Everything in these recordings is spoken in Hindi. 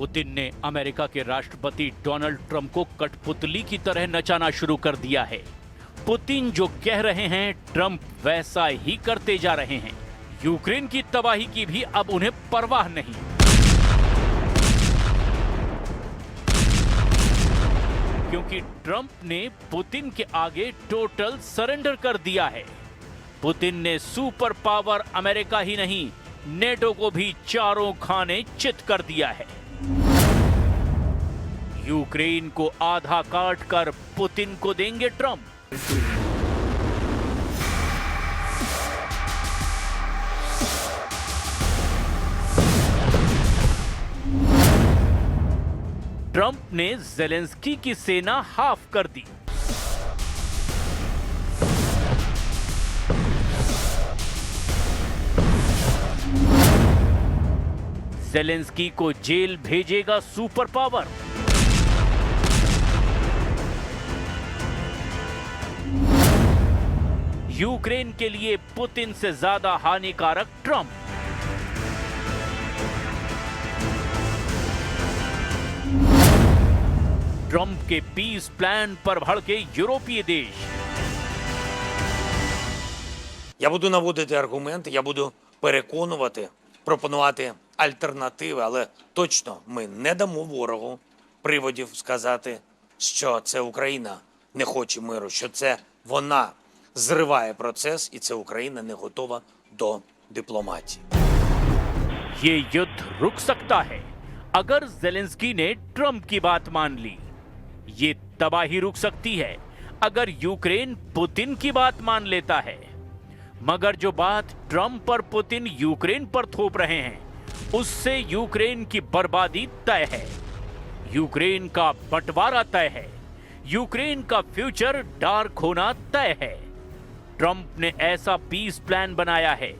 पुतिन ने अमेरिका के राष्ट्रपति डोनाल्ड ट्रंप को कठपुतली की तरह नचाना शुरू कर दिया है। पुतिन जो कह रहे हैं ट्रंप वैसा ही करते जा रहे हैं। यूक्रेन की तबाही की भी अब उन्हें परवाह नहीं। क्योंकि ट्रंप ने पुतिन के आगे टोटल सरेंडर कर दिया है। पुतिन ने सुपर पावर अमेरिका ही नहीं, नेटो को भी चारों खाने चित कर दिया है। यूक्रेन को आधा काट कर पुतिन को देंगे ट्रंप। ट्रंप ने ज़ेलेंस्की की सेना हाफ कर दी। ज़ेलेंस्की को जेल भेजेगा सुपर पावर। यूक्रेन के लिए पुतिन से ज्यादा हानिकारक ट्रंप। ट्रंप के पीस प्लान पर भड़के यूरोपीय देश। Я буду наводити аргументи, я буду переконувати, пропонувати альтернативи, але точно ми не дамо ворогу приводів сказати, що це Україна не хоче миру, що це вона зриває процес і це Україна не готова до дипломатії. ये युद्ध रुक सकता है अगर ज़ेलेंस्की ने ट्रंप की बात मान ली। ये तबाही रुक सकती है अगर यूक्रेन पुतिन की बात मान लेता है। मगर जो बात ट्रंप और पुतिन यूक्रेन पर थोप रहे हैं, उससे यूक्रेन की बर्बादी तय है। यूक्रेन का बंटवारा तय है। यूक्रेन का फ्यूचर डार्क होना तय है। ट्रंप ने ऐसा पीस प्लान बनाया है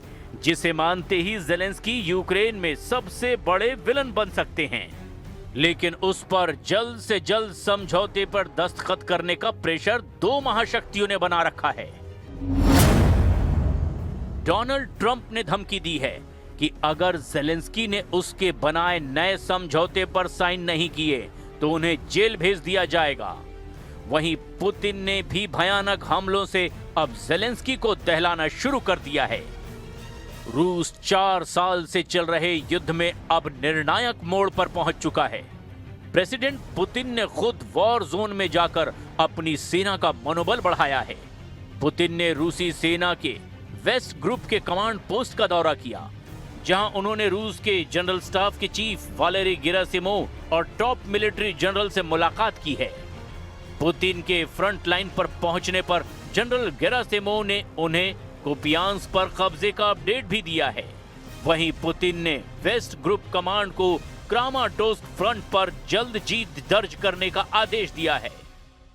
जिसे मानते ही ज़ेलेंस्की यूक्रेन में सबसे बड़े विलन बन सकते हैं। लेकिन उस पर जल्द से जल्द समझौते पर दस्तखत करने का प्रेशर दो महाशक्तियों ने बना रखा है। डोनाल्ड ट्रंप ने धमकी दी है कि अगर ज़ेलेंस्की ने उसके बनाए नए समझौते पर साइन नहीं किए तो उन्हें जेल भेज दिया जाएगा। वहीं पुतिन ने भी भयानक हमलों से अब ज़ेलेंस्की को दहलाना शुरू कर दिया है। रूस 4 साल से चल रहे युद्ध में अब निर्णायक मोड़ पर पहुंच चुका है। प्रेसिडेंट पुतिन ने खुद वॉर जोन में जाकर अपनी सेना का मनोबल बढ़ाया है। पुतिन ने रूसी सेना के वेस्ट ग्रुप के कमांड पोस्ट का दौरा किया, जहां उन्होंने रूस के जनरल स्टाफ के चीफ वालेरी गेरासिमोव और टॉप मिलिट्री जनरल से मुलाकात की है। पुतिन के फ्रंट लाइन पर पहुंचने पर जनरल गेरासिमोव ने उन्हें कुपियांस्क पर कब्जे का अपडेट भी दिया है। वहीं पुतिन ने वेस्ट ग्रुप कमांड को क्रामाटोर्स्क फ्रंट पर जल्द जीत दर्ज करने का आदेश दिया है।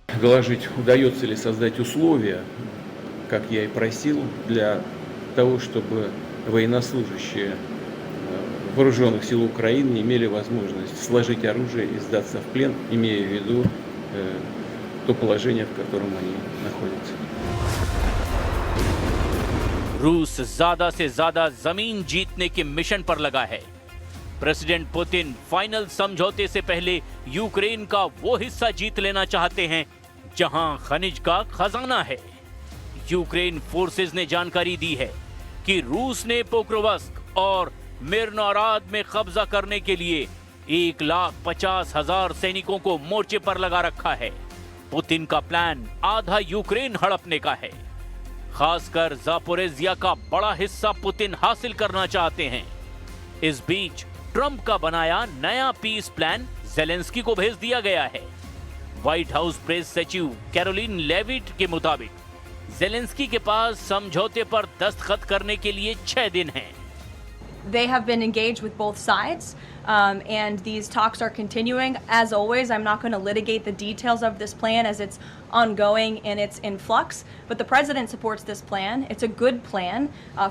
Доложить, удается ли создать условия, как я и просил, для того, чтобы военнослужащие вооруженных сил Украины имели возможность сложить оружие и сдаться в плен, имея в виду то положение, в котором они находятся. रूस ज्यादा से ज्यादा जमीन जीतने के मिशन पर लगा है। प्रेसिडेंट पुतिन फाइनल समझौते से पहले यूक्रेन का वो हिस्सा जीत लेना चाहते हैं जहां खनिज का खजाना है। यूक्रेन फोर्सेस ने जानकारी दी है कि रूस ने पोक्रोवस्क और मिरनोराद में कब्जा करने के लिए 1,50,000 सैनिकों को मोर्चे पर लगा रखा है। पुतिन का प्लान आधा यूक्रेन हड़पने का है। खासकर ज़ापोरिज़िया का बड़ा हिस्सा पुतिन हासिल करना चाहते हैं। इस बीच ट्रंप का बनाया नया पीस प्लान ज़ेलेंस्की को भेज दिया गया है। व्हाइट हाउस प्रेस सचिव कैरोलिन लेविट के मुताबिक ज़ेलेंस्की के पास समझौते पर दस्तखत करने के लिए 6 दिन हैं। They have been engaged with both sides, and these talks are continuing. As always, I'm not going to litigate the details of this plan as it's ongoing and it's in flux, but the president supports this plan. It's a good plan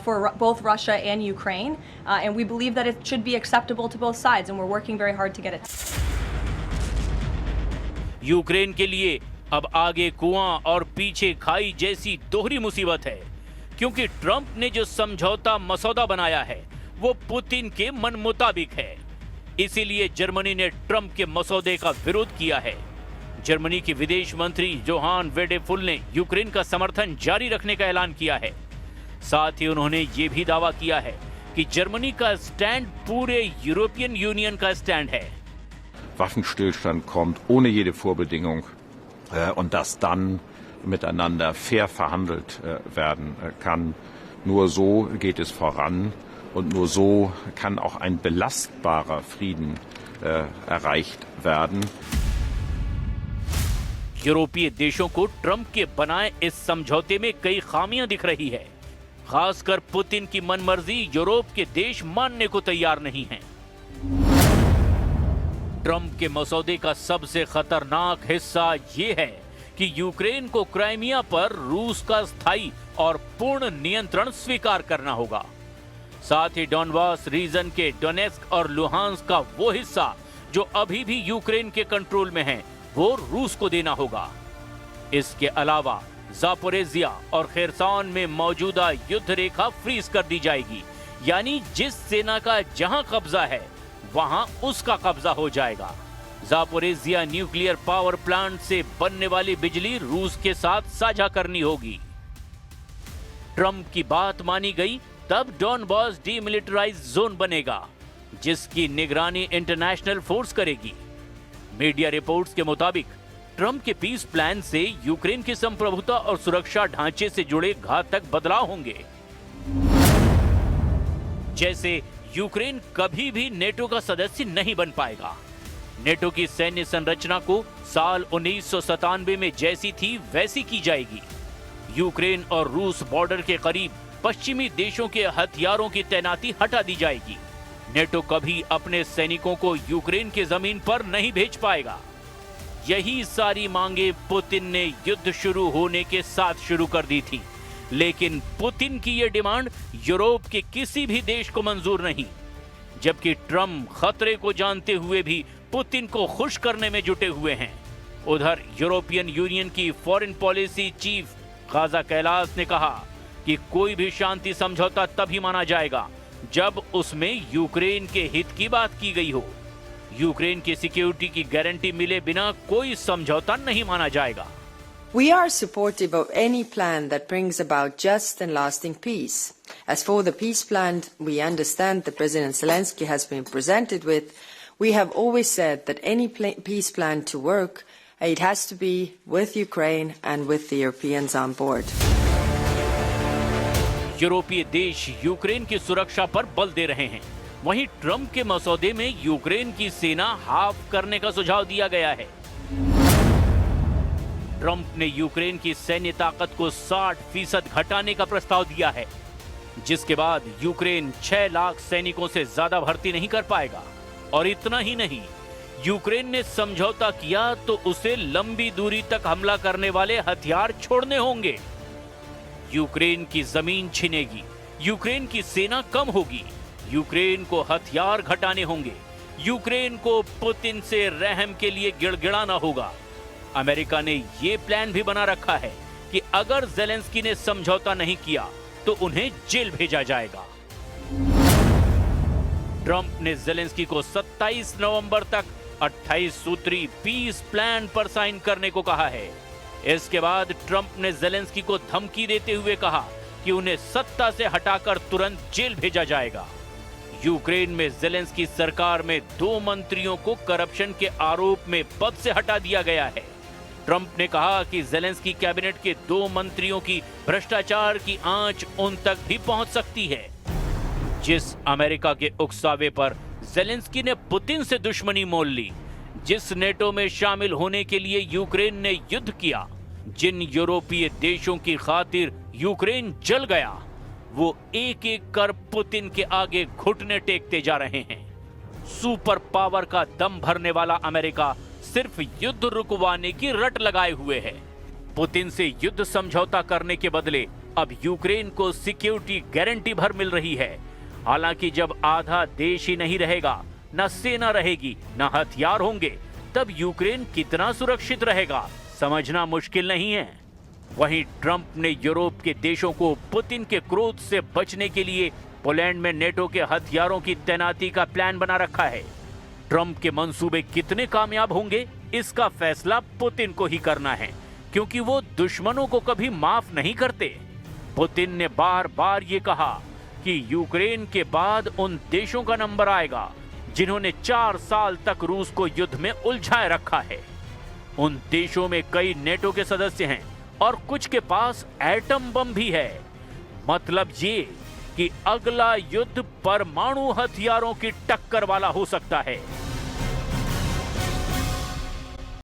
for both Russia and Ukraine, and we believe that it should be acceptable to both sides, and we're working very hard to get it. Ukraine के लिए अब आगे कुआं और पीछे खाई जैसी दोहरी मुसीबत है, क्योंकि ट्रंप ने जो समझौता मसौदा बनाया है वो पुतिन के मन मुताबिक है। इसीलिए जर्मनी ने ट्रंप के मसौदे का विरोध किया है। जर्मनी के विदेश मंत्री जोहान वेडेफुल ने यूक्रेन का समर्थन जारी रखने का ऐलान किया है। साथ ही उन्होंने ये भी दावा किया है कि जर्मनी का स्टैंड पूरे यूरोपियन यूनियन का स्टैंड है। Waffenstillstand kommt ohne jede Vorbedingung und dass dann miteinander fair verhandelt werden kann. Nur so geht es voran und nur so kann auch ein belastbarer Frieden erreicht werden. यूरोपीय देशों को ट्रंप के बनाए इस समझौते में कई खामियां दिख रही है। खासकर पुतिन की मनमर्जी यूरोप के देश मानने को तैयार नहीं हैं। ट्रंप के मसौदे का सबसे खतरनाक हिस्सा ये है कि यूक्रेन को क्राइमिया पर रूस का स्थायी और पूर्ण नियंत्रण स्वीकार करना होगा। साथ ही डॉनबास रीजन के डोनेस्क और लुहांस्क का वो हिस्सा जो अभी भी यूक्रेन के कंट्रोल में है, वो रूस को देना होगा। इसके अलावा जापोरेजिया और खेरसान में मौजूदा युद्ध रेखा फ्रीज कर दी जाएगी, यानी जिस सेना का जहां कब्जा है वहां उसका कब्जा हो जाएगा। जापोरेजिया न्यूक्लियर पावर प्लांट से बनने वाली बिजली रूस के साथ साझा करनी होगी। ट्रंप की बात मानी गई तब डॉनबास डीमिलिटराइज जोन बनेगा, जिसकी निगरानी इंटरनेशनल फोर्स करेगी। मीडिया रिपोर्ट्स के मुताबिक ट्रंप के पीस प्लान से यूक्रेन की संप्रभुता और सुरक्षा ढांचे से जुड़े घातक बदलाव होंगे। जैसे यूक्रेन कभी भी नेटो का सदस्य नहीं बन पाएगा। नेटो की सैन्य संरचना को साल 1997 में जैसी थी वैसी की जाएगी। यूक्रेन और रूस बॉर्डर के करीब पश्चिमी देशों के हथियारों की तैनाती हटा दी जाएगी। नेटो कभी अपने सैनिकों को यूक्रेन की जमीन पर नहीं भेज पाएगा। यही सारी मांगे पुतिन ने युद्ध शुरू होने के साथ शुरू कर दी थी, लेकिन पुतिन की यह डिमांड यूरोप के किसी भी देश को मंजूर नहीं। जबकि ट्रंप खतरे को जानते हुए भी पुतिन को खुश करने में जुटे हुए हैं। उधर यूरोपियन यूनियन की foreign policy chief Kaja Kallas ने कहा कि कोई भी शांति समझौता तभी माना जाएगा जब उसमें यूक्रेन के हित की बात की गई हो। यूक्रेन की सिक्योरिटी की गारंटी मिले बिना कोई समझौता नहीं माना जाएगा। We are supportive of any plan that brings about just and lasting peace. As for the peace plan we understand that President Zelensky has been presented with, we have always said that any peace plan to work, it has to be with Ukraine and with the Europeans on board. यूरोपीय देश यूक्रेन की सुरक्षा पर बल दे रहे हैं। वहीं ट्रंप के मसौदे में यूक्रेन की सेना हाफ करने का सुझाव दिया गया है। ट्रंप ने यूक्रेन की सैन्य ताकत को 60% घटाने का प्रस्ताव दिया है, जिसके बाद यूक्रेन 6 लाख सैनिकों से ज्यादा भर्ती नहीं कर पाएगा। और इतना ही नहीं, यूक्रेन ने समझौता किया तो उसे लंबी दूरी तक हमला करने वाले हथियार छोड़ने होंगे। यूक्रेन की जमीन छिनेगी, यूक्रेन की सेना कम होगी, यूक्रेन को हथियार घटाने होंगे, यूक्रेन को पुतिन से रहम के लिए गिड़गिड़ाना होगा। अमेरिका ने यह प्लान भी बना रखा है कि अगर ज़ेलेंस्की ने समझौता नहीं किया तो उन्हें जेल भेजा जाएगा। ट्रंप ने ज़ेलेंस्की को 27 नवंबर तक 28 सूत्री पीस प्लान पर साइन करने को कहा है। इसके बाद ट्रंप ने ज़ेलेंस्की को धमकी देते हुए कहा कि उन्हें सत्ता से हटाकर तुरंत जेल भेजा जाएगा। यूक्रेन में ज़ेलेंस्की सरकार में 2 मंत्रियों को करप्शन के आरोप में पद से हटा दिया गया है। ट्रंप ने कहा कि ज़ेलेंस्की कैबिनेट के 2 मंत्रियों की भ्रष्टाचार की आंच उन तक भी पहुंच सकती है। जिस अमेरिका के उकसावे पर ज़ेलेंस्की ने पुतिन से दुश्मनी मोल ली, जिस नेटो में शामिल होने के लिए यूक्रेन ने युद्ध किया, जिन यूरोपीय देशों की खातिर यूक्रेन जल गया, वो एक एक कर पुतिन के आगे घुटने टेकते जा रहे हैं। सुपर पावर का दम भरने वाला अमेरिका सिर्फ युद्ध रुकवाने की रट लगाए हुए है। पुतिन से युद्ध समझौता करने के बदले अब यूक्रेन को सिक्योरिटी गारंटी भर मिल रही है। हालांकि जब आधा देश ही नहीं रहेगा, न सेना रहेगी, न हथियार होंगे, तब यूक्रेन कितना सुरक्षित रहेगा समझना मुश्किल नहीं है। वहीं ट्रंप ने यूरोप के देशों को पुतिन के क्रोध से बचने के लिए पोलैंड में नेटो के हथियारों की तैनाती का प्लान बना रखा है। ट्रंप के मंसूबे कितने कामयाब होंगे, इसका फैसला पुतिन को ही करना है, क्योंकि वो दुश्मनों को कभी माफ नहीं करते। पुतिन ने बार बार ये कहा कि यूक्रेन के बाद उन देशों का नंबर आएगा जिन्होंने 4 साल तक रूस को युद्ध में उलझाए रखा है। उन देशों में कई नेटो के सदस्य हैं और कुछ के पास एटम बम भी है। मतलब ये कि अगला युद्ध परमाणु हथियारों की टक्कर वाला हो सकता है।